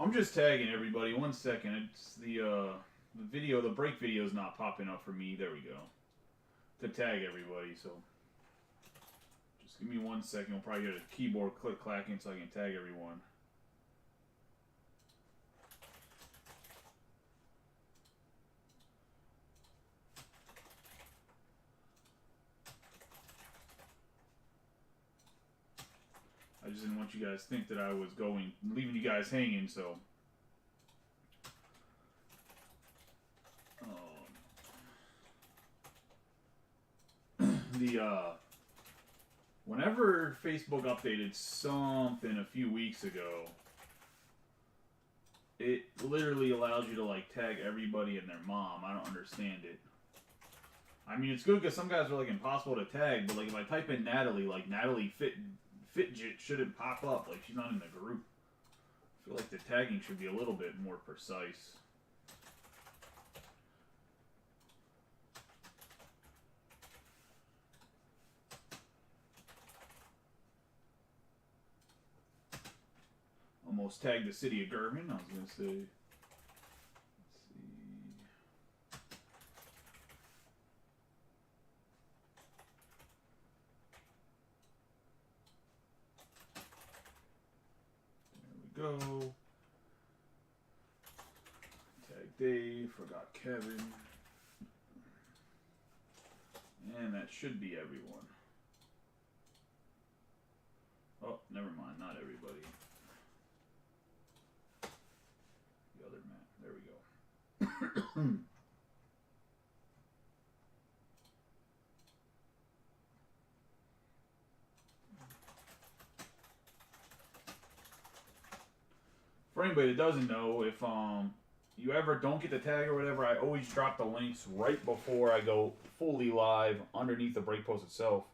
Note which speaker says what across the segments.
Speaker 1: I'm just tagging everybody. 1 second. It's the video, the break video is not popping up for me. There we go. To tag everybody, so just give me 1 second. We'll probably get a keyboard click clacking so I can tag everyone. I just didn't want you guys to think that I was leaving you guys hanging, so. Whenever Facebook updated something a few weeks ago, it literally allows you to like tag everybody and their mom. I don't understand it. I mean, it's good because some guys are like impossible to tag, but like if I type in Natalie, like Natalie Fitjit shouldn't pop up. Like she's not in the group. I feel like the tagging should be a little bit more precise. Almost tagged the city of German. I was going to say. Let's see. There we go. Tag Dave. Forgot Kevin. And that should be everyone. Oh, never mind. Not everybody. There we go. For anybody that doesn't know, if you ever don't get the tag or whatever, I always drop the links right before I go fully live underneath the break post itself.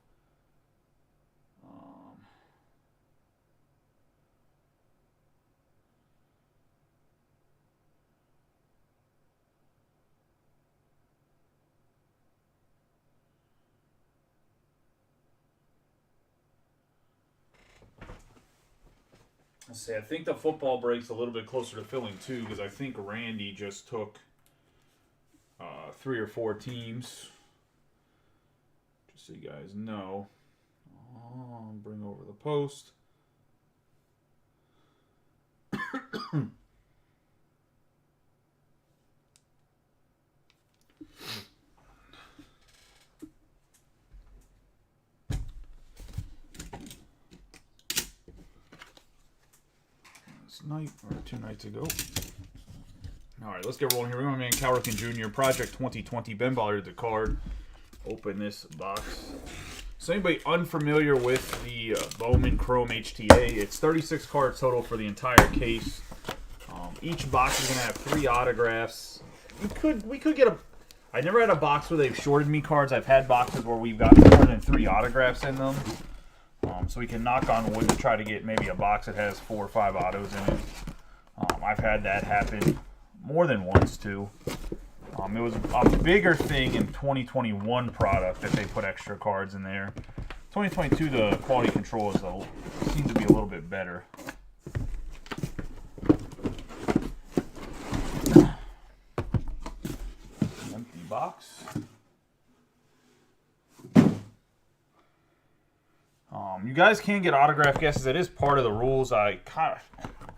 Speaker 1: Let's see, I think the football break's a little bit closer to filling too, because I think Randy just took 3 or 4 teams. Just so you guys know. I'll bring over the post. Night or 2 nights ago. All right, let's get rolling here. We want my man Cal Ripken Jr. Project 2020. Ben bothered the card. Open this box. So anybody unfamiliar with the Bowman Chrome HTA, it's 36 cards total for the entire case. Each box is gonna have 3 autographs. We could get a. I never had a box where they've shorted me cards. I've had boxes where we've got more than 3 autographs in them. So we can knock on wood to try to get maybe a box that has 4 or 5 autos in it. I've had that happen more than once too. It was a bigger thing in 2021 product that they put extra cards in there. 2022, the quality control seems to be a little bit better. Empty box. You guys can get autograph guesses. It is part of the rules. I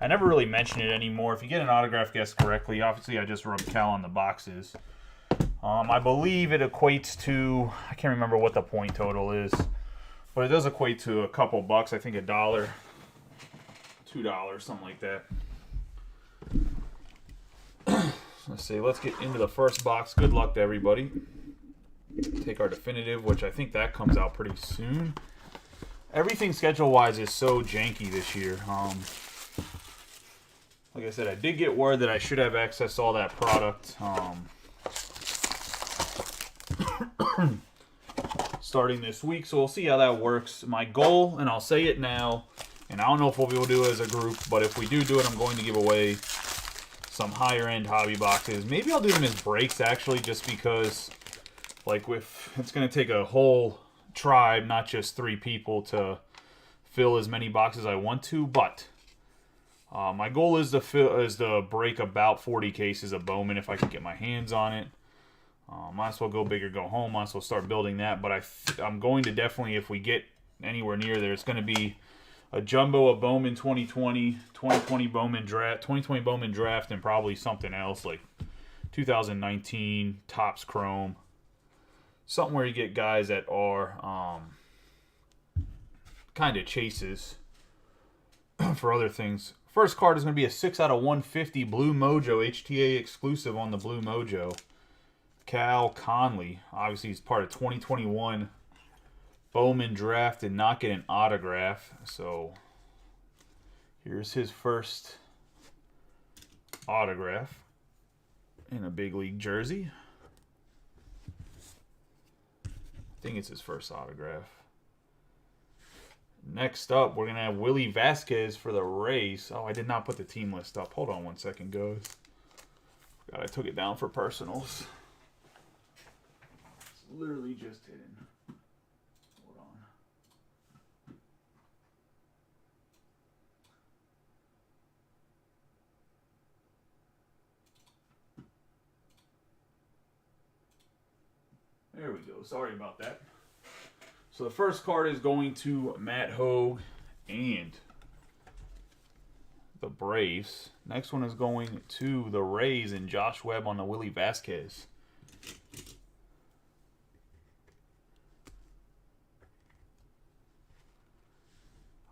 Speaker 1: never really mention it anymore. If you get an autograph guess correctly, obviously I just rub Cal on the boxes. I believe it equates to, I can't remember what the point total is, but it does equate to a couple bucks. I think $1, $2, something like that. Let's see. Let's get into the first box. Good luck to everybody. Take our definitive, which I think that comes out pretty soon. Everything schedule-wise is so janky this year. Like I said, I did get word that I should have access to all that product starting this week, so we'll see how that works. My goal, and I'll say it now, and I don't know if we'll be able to do it as a group, but if we do it, I'm going to give away some higher-end hobby boxes. Maybe I'll do them as breaks, actually, just because, like, it's going to take a whole tribe, not just 3 people, to fill as many boxes as I want to, but My goal is to break about 40 cases of Bowman if I can get my hands on it. Might as well go big or go home. Might as well start building that. But I'm going to definitely, if we get anywhere near there, it's going to be a jumbo of Bowman 2020, 2020 Bowman draft, 2020 Bowman draft, and probably something else like 2019 Topps Chrome. Something where you get guys that are kind of chases for other things. First card is going to be a 6 out of 150 Blue Mojo, HTA exclusive on the Blue Mojo. Cal Conley. Obviously, he's part of 2021 Bowman draft, did not get an autograph. So, here's his first autograph in a big league jersey. I think it's his first autograph. Next up, we're going to have Willie Vasquez for the Rays. Oh, I did not put the team list up. Hold on one second, guys. God, I took it down for personals. It's literally just hidden. Hold on. There we go. Sorry about that. So the first card is going to Matt Hogue and the Braves. Next one is going to the Rays and Josh Webb on the Willie Vasquez.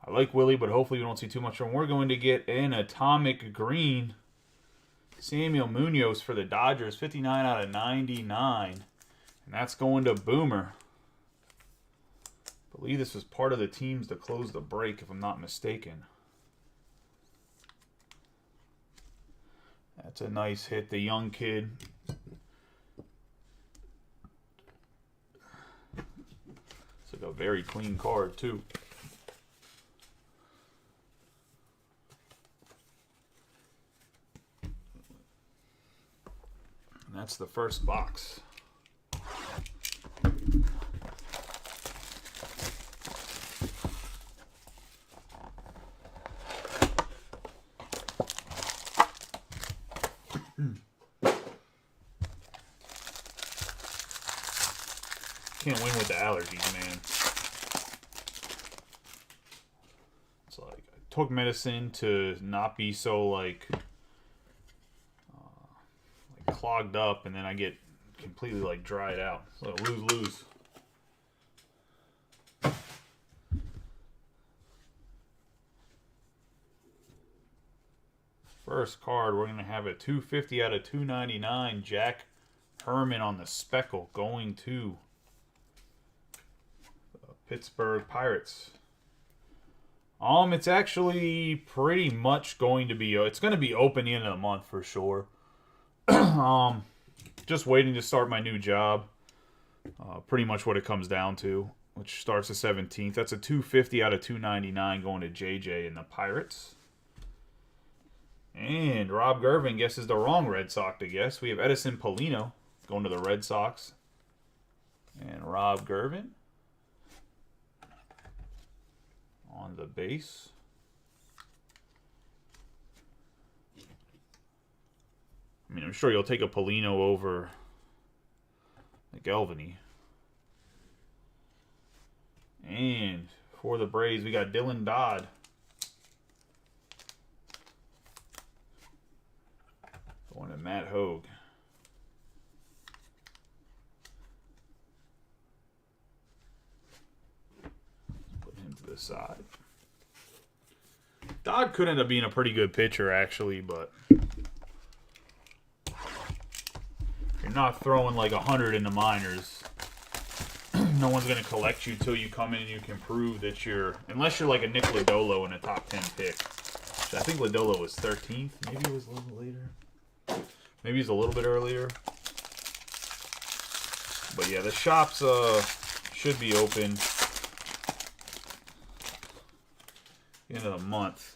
Speaker 1: I like Willie, but hopefully we don't see too much from him. We're going to get an atomic green Samuel Munoz for the Dodgers, 59 out of 99. And that's going to Boomer. I believe this was part of the teams to close the break, if I'm not mistaken. That's a nice hit, the young kid. It's like a very clean card, too. And that's the first box. Can't win with the allergies, man. It's like I took medicine to not be so like clogged up, and then I get completely like dried out. So lose. First card, we're going to have a 250 out of 299 Jack Herman on the speckle going to Pittsburgh Pirates. It's actually pretty much going to be, it's going to be open the end of the month for sure. Just waiting to start my new job. Pretty much what it comes down to, which starts the 17th. That's a 250 out of 299 going to JJ and the Pirates. And Rob Gervin guesses the wrong Red Sox to guess. We have Edison Polino going to the Red Sox. And Rob Gervin on the base. I mean, I'm sure you'll take a Polino over McElvany. And for the Braves, we got Dylan Dodd. Going to Matt Hogue. Put him to the side. Dodd could end up being a pretty good pitcher, actually, but you're not throwing like 100 in the minors. No one's going to collect you till you come in and you can prove that unless you're like a Nick Lodolo in a top 10 pick. I think Lodolo was 13th. Maybe it was a little later. Maybe he's a little bit earlier. But yeah, the shops should be open end of the month.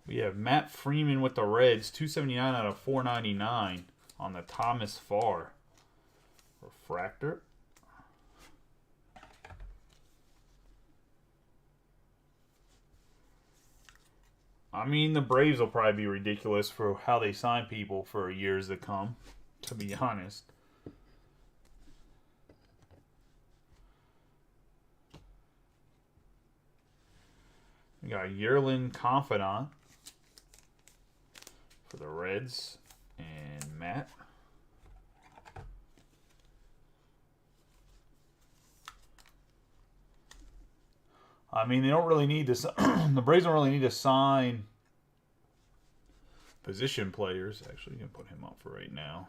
Speaker 1: We have Matt Freeman with the Reds, 279 out of 499 on the Thomas Farr refractor. I mean, the Braves will probably be ridiculous for how they sign people for years to come, to be honest. We got Yerlin Confidant for the Reds and Matt. I mean, they don't really need to. The Braves don't really need to sign position players. Actually, you can put him up for right now.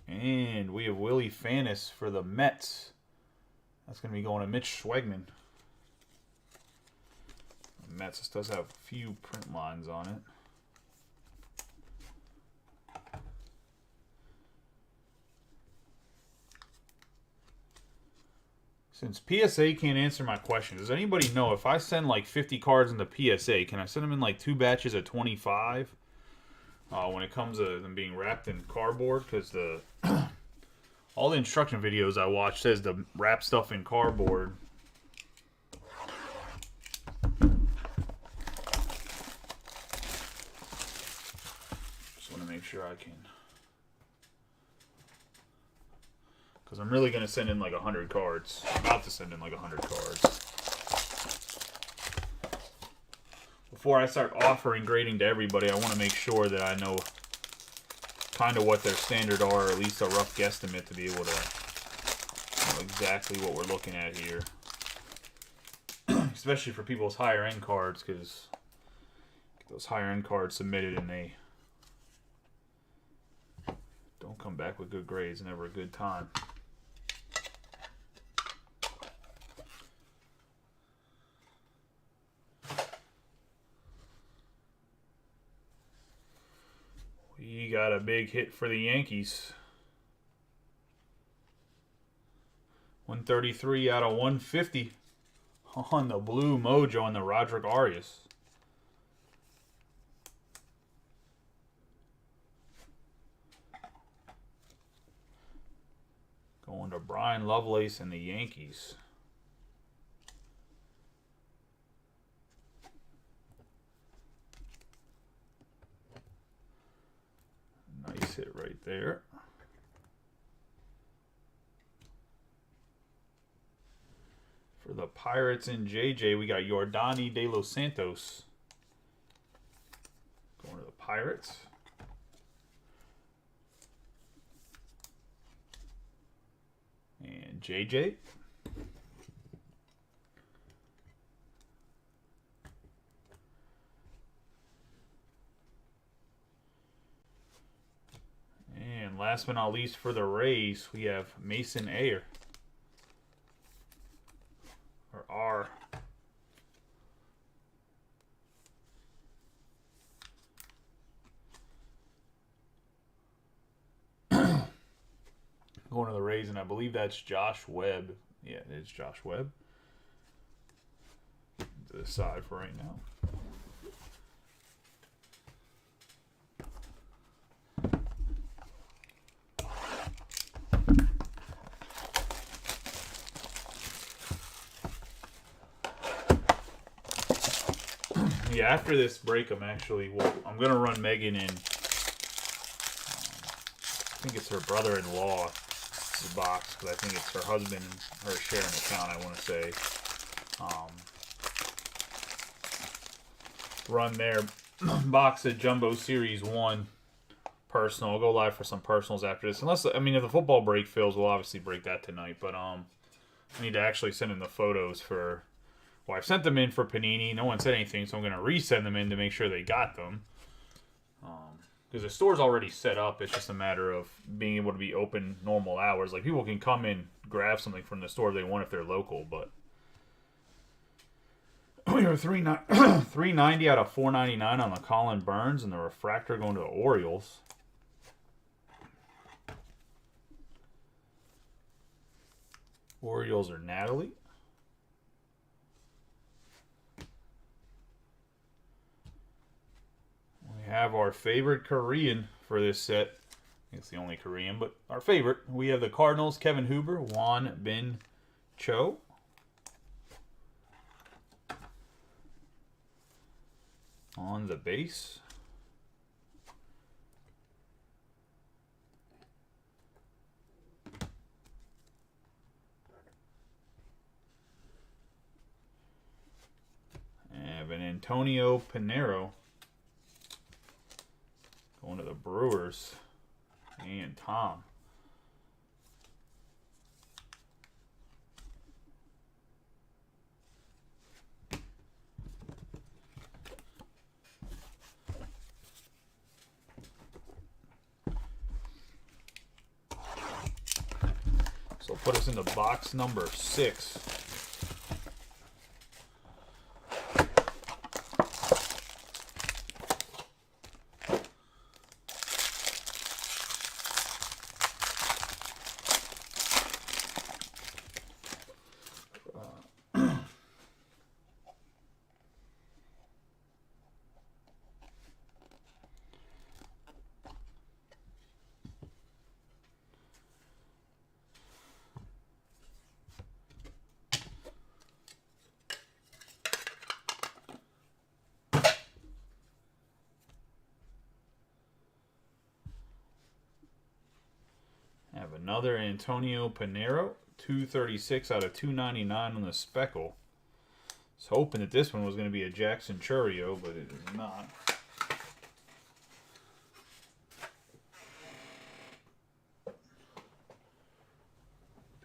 Speaker 1: And we have Willie Fanis for the Mets. That's going to be going to Mitch Schwegman. The Mets, this does have a few print lines on it. Since PSA can't answer my question, does anybody know if I send like 50 cards in the PSA, can I send them in like 2 batches of 25? When it comes to them being wrapped in cardboard, because the all the instruction videos I watch says to wrap stuff in cardboard. Just want to make sure I can, because I'm really going to send in like 100 cards. I'm about to send in like 100 cards. Before I start offering grading to everybody, I want to make sure that I know kind of what their standard are, or at least a rough guesstimate to be able to know exactly what we're looking at here. Especially for people's higher end cards, because those higher end cards submitted and they don't come back with good grades. Never a good time. We got a big hit for the Yankees. 133 out of 150 on the blue mojo on the Roderick Arias. Going to Brian Lovelace and the Yankees. Nice hit right there. For the Pirates and JJ, we got Yordani De Los Santos. Going to the Pirates. And JJ. And last but not least for the Rays, we have Mason Ayer. Or R. Going to the Rays, and I believe that's Josh Webb. Yeah, it is Josh Webb. To the side for right now. Yeah, after this break, I'm gonna run Megan in. I think it's her brother-in-law box, because I think it's her husband and her sharing account. I want to say, run their box of Jumbo Series 1 personal. I'll go live for some personals after this. Unless, I mean, if the football break fails, we'll obviously break that tonight. But I need to actually send in the photos for. Well, I've sent them in for Panini. No one said anything, so I'm going to resend them in to make sure they got them. Because the store's already set up. It's just a matter of being able to be open normal hours. Like, people can come in, grab something from the store if they want if they're local. But we were 390 out of 499 on the Colin Burns, and the refractor going to the Orioles. Orioles are Natalie. have our favorite Korean for this set. It's the only Korean, but our favorite. We have the Cardinals, Kevin Huber, Won Bin Cho. On the base. Have an Antonio Pinero going to the Brewers, and Tom. So put us into box number 6. Have another Antonio Pinero, 236 out of 299 on the speckle. I was hoping that this one was going to be a Jackson Churio, but it is not.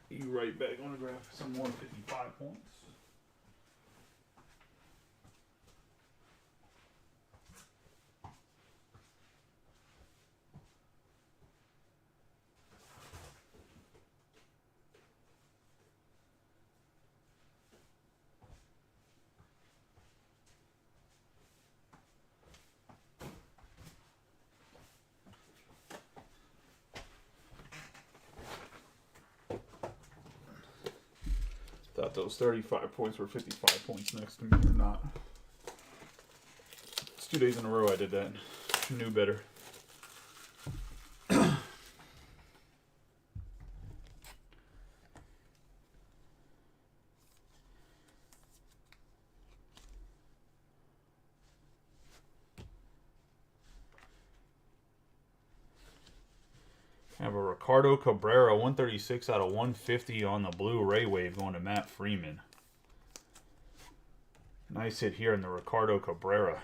Speaker 1: Be right back. I'm going to grab some more 55 points. Thought those 35 points were 55 points next to me. They're not. It's 2 days in a row I did that. Knew better. Have a Ricardo Cabrera, 136 out of 150 on the blue Ray Wave going to Matt Freeman. Nice hit here in the Ricardo Cabrera.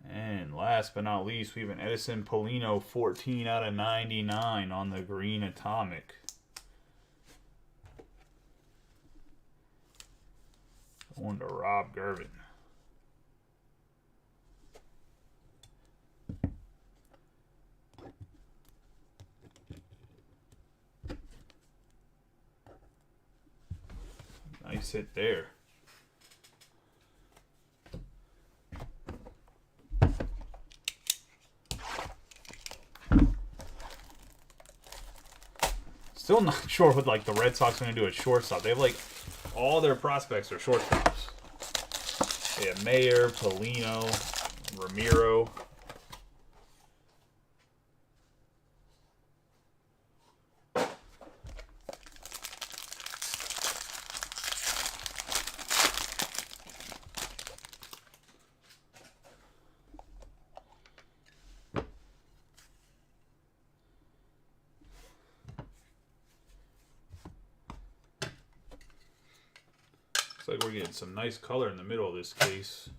Speaker 1: And last but not least, we have an Edison Polino, 14 out of 99 on the green Atomic. Going to Rob Gervin. Nice hit there. Still not sure what like the Red Sox are going to do at shortstop. They have like all their prospects are shortstops. They have Mayer, Polino, Ramiro. Looks like we're getting some nice color in the middle of this case.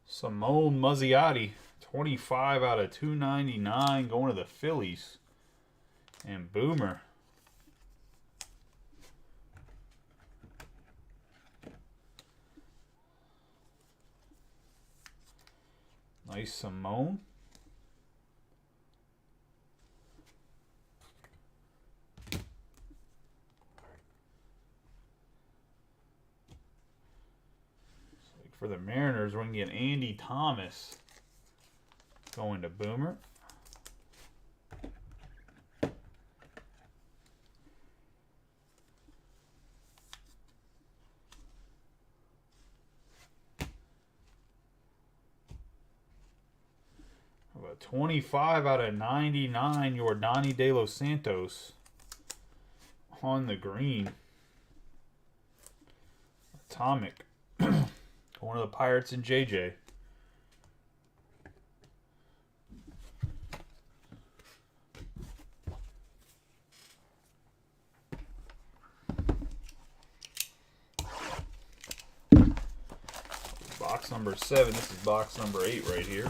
Speaker 1: Simone Muzziotti, 25 out of 299 going to the Phillies. And Boomer. Nice Simone. For the Mariners, we're going to get Andy Thomas. Going to Boomer. About 25 out of 99, Yordani De Los Santos on the green. Atomic. One of the Pirates and JJ. Box number 7. This is box number 8 right here.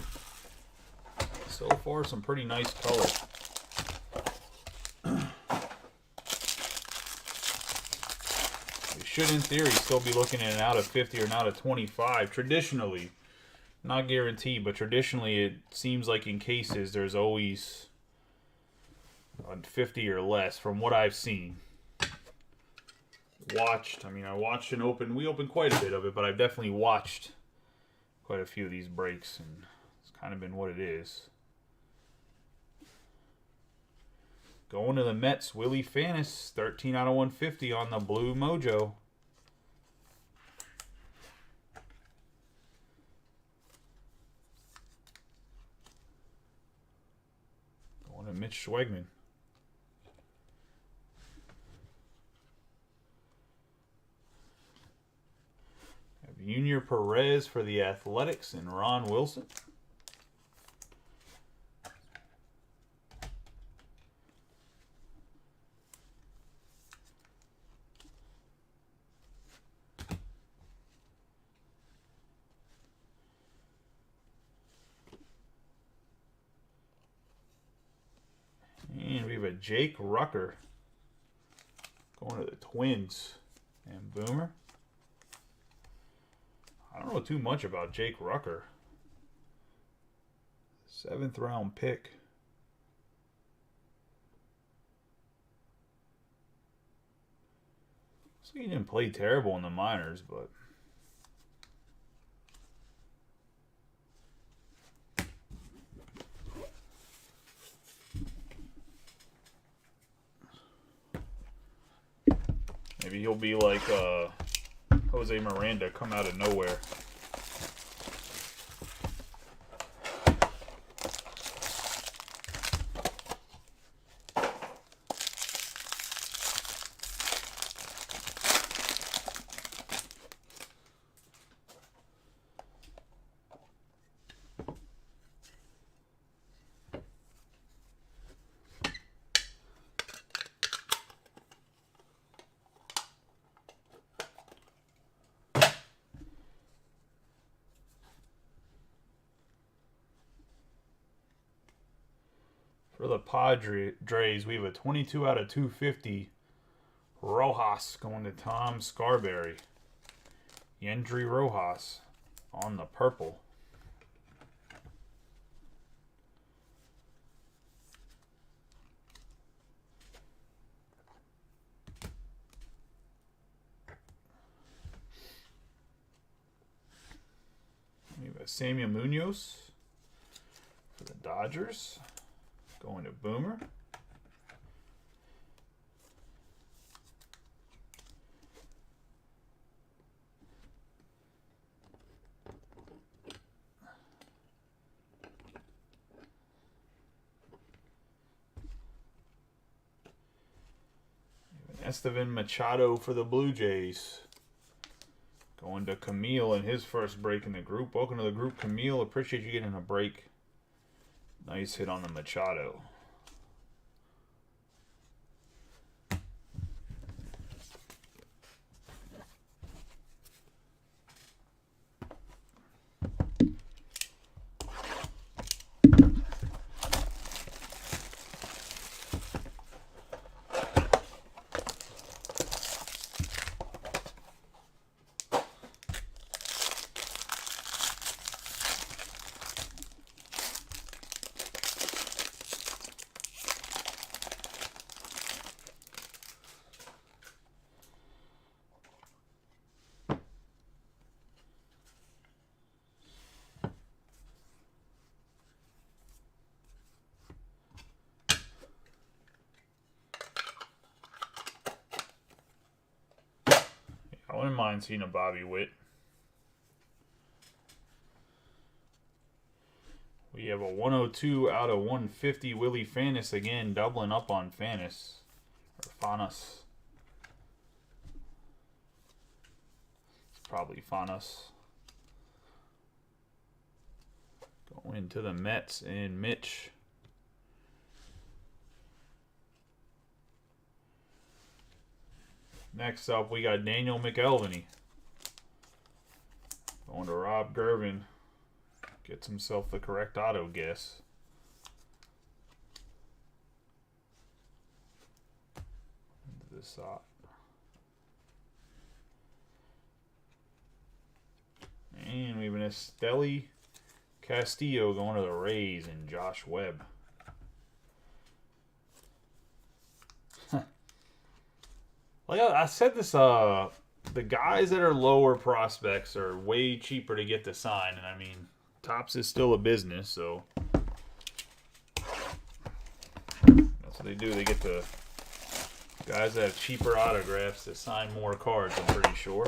Speaker 1: So far, some pretty nice color. We should, in theory, still be looking at an out of 50 or an out of 25. Traditionally, not guaranteed, but traditionally it seems like in cases there's always a 50 or less from what I've seen. I watched and opened. We opened quite a bit of it, but I've definitely watched quite a few of these breaks, and it's kind of been what it is. Going to the Mets, Willie Fanis, 13 out of 150 on the Blue Mojo. Going to Mitch Schwegman. Have Junior Perez for the Athletics and Ron Wilson. And we have a Jake Rucker going to the Twins and Boomer. I don't know too much about Jake Rucker. 7th round pick. So he didn't play terrible in the minors, but maybe he'll be like Jose Miranda, come out of nowhere. For the Padres, we have a 22 out of 250 Rojas going to Tom Scarberry. Yendry Rojas on the purple. We have a Samuel Munoz for the Dodgers. Going to Boomer. Estevan Machado for the Blue Jays. Going to Camille in his first break in the group. Welcome to the group, Camille. Appreciate you getting a break. Nice hit on the Machado. wouldn't mind seeing a Bobby Witt. We have a 102 out of 150 Willie Fanis again, doubling up on Fanis. Or Fanas. It's probably Fanas. Going to the Mets and Mitch. Next up, we got Daniel McElvany. Going to Rob Gervin. Gets himself the correct auto guess. Into this side. And we have an Esteli Castillo going to the Rays and Josh Webb. Like I said this, the guys that are lower prospects are way cheaper to get to sign. And I mean, Topps is still a business, so that's what they do. They get the guys that have cheaper autographs that sign more cards, I'm pretty sure.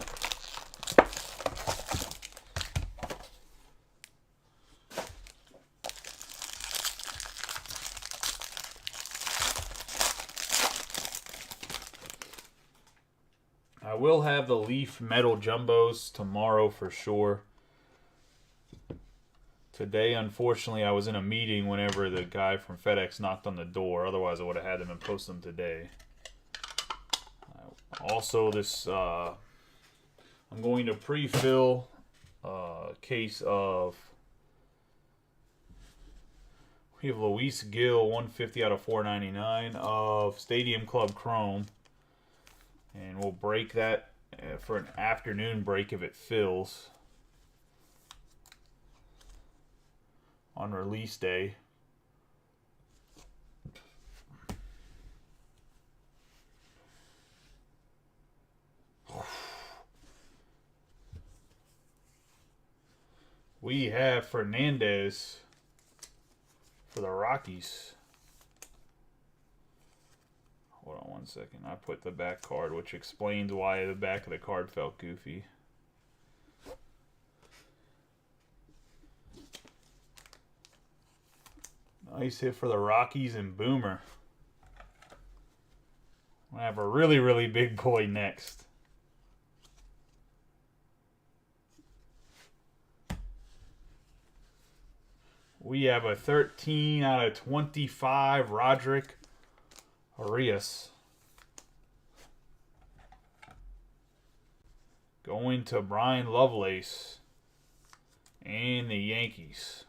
Speaker 1: I will have the Leaf Metal Jumbos tomorrow for sure. Today, unfortunately, I was in a meeting whenever the guy from FedEx knocked on the door. Otherwise, I would have had them and post them today. Also, this I'm going to pre-fill a case of... We have Luis Gil, 150 out of 499 of Stadium Club Chrome. And we'll break that for an afternoon break if it fills on release day. We have Fernandez for the Rockies. Hold on one second. I put the back card, which explains why the back of the card felt goofy. Nice hit for the Rockies and Boomer. We have a really, really big boy next. We have a 13 out of 25 Roderick Arias. Going to Brian Lovelace and the Yankees.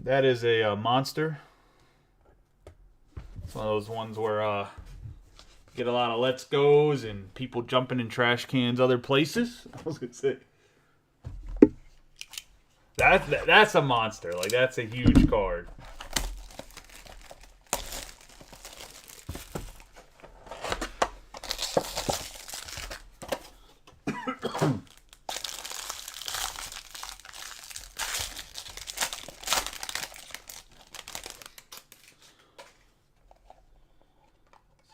Speaker 1: That is a monster. It's one of those ones where get a lot of let's goes and people jumping in trash cans other places. I was gonna say that's a monster. Like, that's a huge card.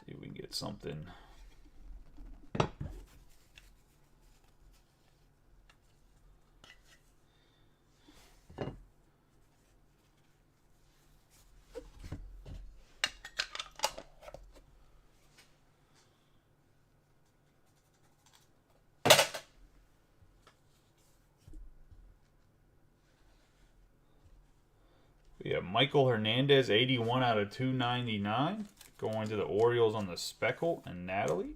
Speaker 1: See if we can get something. We have Michael Hernandez, 81 out of 299. Going to the Orioles on the Speckle and Natalie.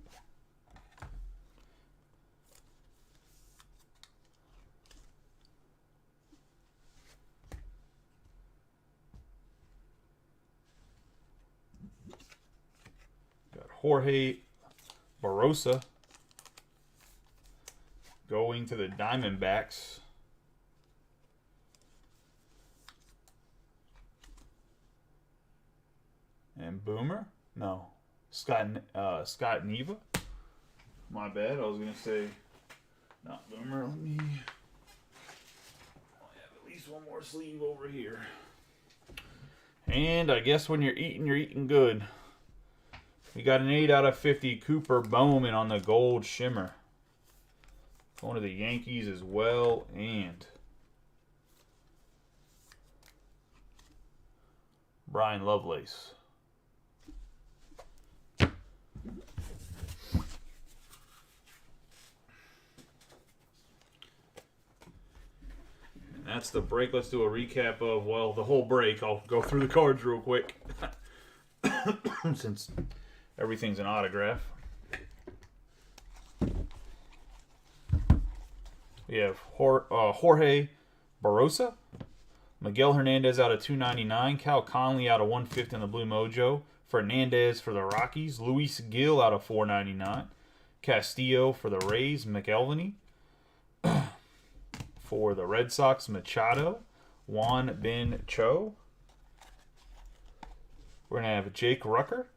Speaker 1: Got Jorge Barosa going to the Diamondbacks. And Boomer? No. Scott Neva? My bad. I was going to say not Boomer. Let me least one more sleeve over here. And I guess when you're eating good. We got an 8 out of 50 Cooper Bowman on the gold shimmer. Going to the Yankees as well. And Brian Lovelace. That's the break. Let's do a recap of, well, the whole break. I'll go through the cards real quick. Since everything's an autograph. We have Jorge Barrosa. Miguel Hernandez out of 299. Cal Conley out of 150 in the Blue Mojo. Fernandez for the Rockies. Luis Gil out of 499. Castillo for the Rays. McElvany. For the Red Sox, Machado. Juan Ben Cho. We're going to have Jake Rucker.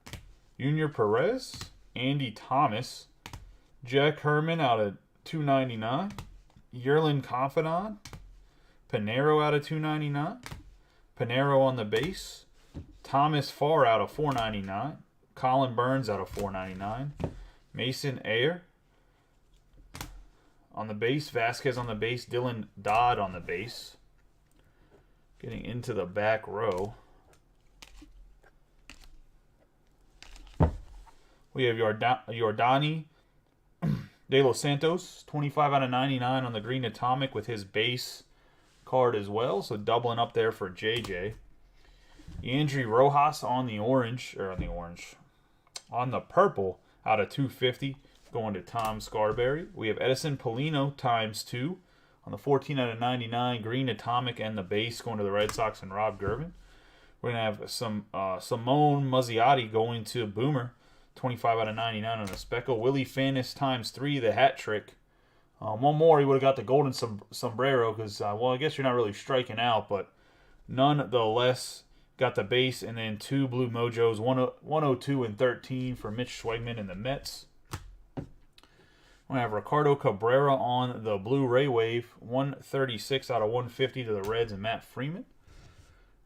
Speaker 1: Junior Perez. Andy Thomas. Jack Herman out of 299. Yerlin Confidant. Pinero out of 299. Pinero on the base. Thomas Farr out of 499. Colin Burns out of 499. Mason Ayer on the base. Vasquez on the base. Dylan Dodd on the base. Getting into the back row. We have Yordani De Los Santos, 25 out of 99 on the green atomic with his base card as well. So doubling up there for JJ. Andrew Rojas on the purple out of 250 going to Tom Scarberry. We have Edison Polino ×2 on the 14 out of 99 green atomic and the base going to the Red Sox and Rob Gervin. We're going to have some Simone Muzziotti going to Boomer. 25 out of 99 on the Speckle. Willie Fannis ×3, the hat trick. One more, he would have got the golden sombrero because, well, I guess you're not really striking out, but nonetheless, got the base and then 2 Blue Mojos, 102 and 13 for Mitch Schwegman and the Mets. We have Ricardo Cabrera on the Blue Ray Wave, 136 out of 150 to the Reds and Matt Freeman.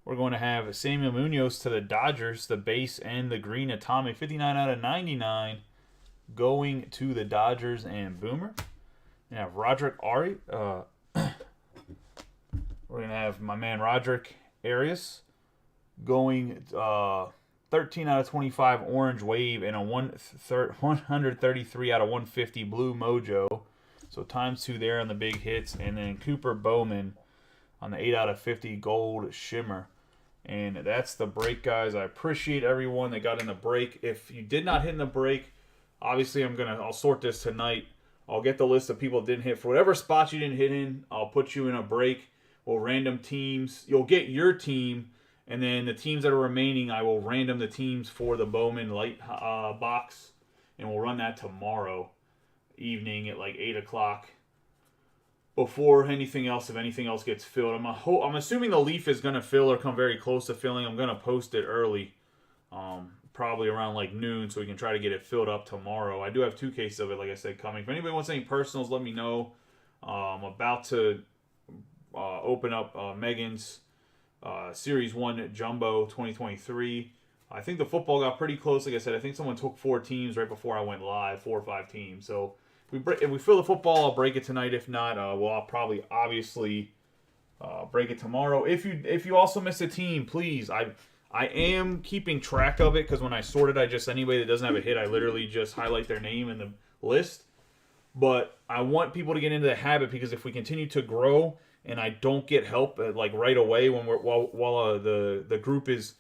Speaker 1: We're going to have Samuel Munoz to the Dodgers, the base and the green atomic, 59 out of 99, going to the Dodgers and Boomer. We have Roderick Ari. We're going to have my man Roderick Arias going 13 out of 25 orange wave and a 133 out of 150 blue mojo. So ×2 there on the big hits. And then Cooper Bowman on the 8 out of 50 gold shimmer. And that's the break, guys. I appreciate everyone that got in the break. If you did not hit in the break, obviously I'll sort this tonight. I'll get the list of people that didn't hit. For whatever spots you didn't hit in, I'll put you in a break. We'll random teams. You'll get your team, and then the teams that are remaining, I will random the teams for the Bowman light box, and we'll run that tomorrow evening at like 8 o'clock. Before anything else, if anything else gets filled. I'm assuming the leaf is going to fill or come very close to filling. I'm going to post it early, probably around like noon, so we can try to get it filled up tomorrow. I do have 2 cases of it, like I said, coming. If anybody wants any personals, let me know. I'm about to open up Megan's Series 1 Jumbo 2023. I think the football got pretty close. Like I said, I think someone took 4 teams right before I went live, 4 or 5 teams. So if we fill the football, I'll break it tonight. If not, I'll probably obviously break it tomorrow. If you also miss a team, please. I am keeping track of it because when I sort it, anybody that doesn't have a hit, I literally just highlight their name in the list. But I want people to get into the habit because if we continue to grow and I don't get help like right away when while the group is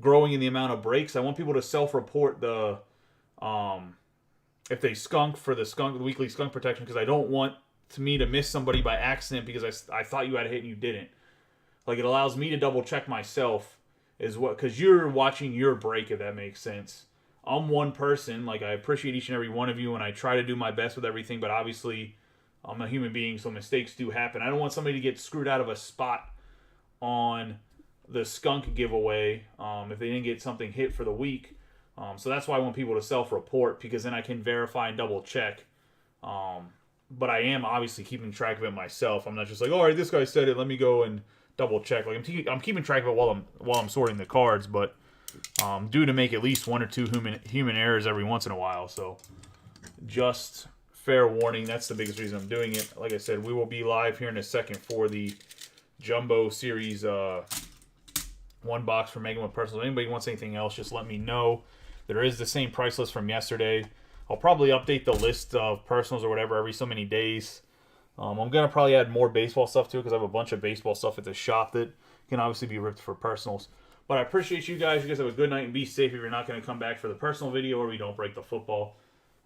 Speaker 1: growing in the amount of breaks, I want people to self-report the if they skunk for the weekly skunk protection, because I don't want me to miss somebody by accident because I thought you had a hit and you didn't. Like, it allows me to double check myself because you're watching your break, if that makes sense. I'm one person. Like, I appreciate each and every one of you, and I try to do my best with everything, but obviously I'm a human being, so mistakes do happen. I don't want somebody to get screwed out of a spot on the skunk giveaway if they didn't get something hit for the week. So that's why I want people to self-report, because then I can verify and double-check. But I am obviously keeping track of it myself. I'm not just like, all right, this guy said it, let me go and double check. Like I'm keeping track of it while I'm sorting the cards, but due to make at least 1 or 2 human errors every once in a while. So just fair warning. That's the biggest reason I'm doing it. Like I said, we will be live here in a second for the Jumbo Series 1 box for Mega One Personals. If anybody wants anything else, just let me know. There is the same price list from yesterday. I'll probably update the list of personals or whatever every so many days. I'm going to probably add more baseball stuff too, because I have a bunch of baseball stuff at the shop that can obviously be ripped for personals. But I appreciate you guys. You guys have a good night and be safe if you're not going to come back for the personal video or we don't break the football.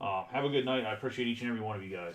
Speaker 1: Have a good night. I appreciate each and every one of you guys.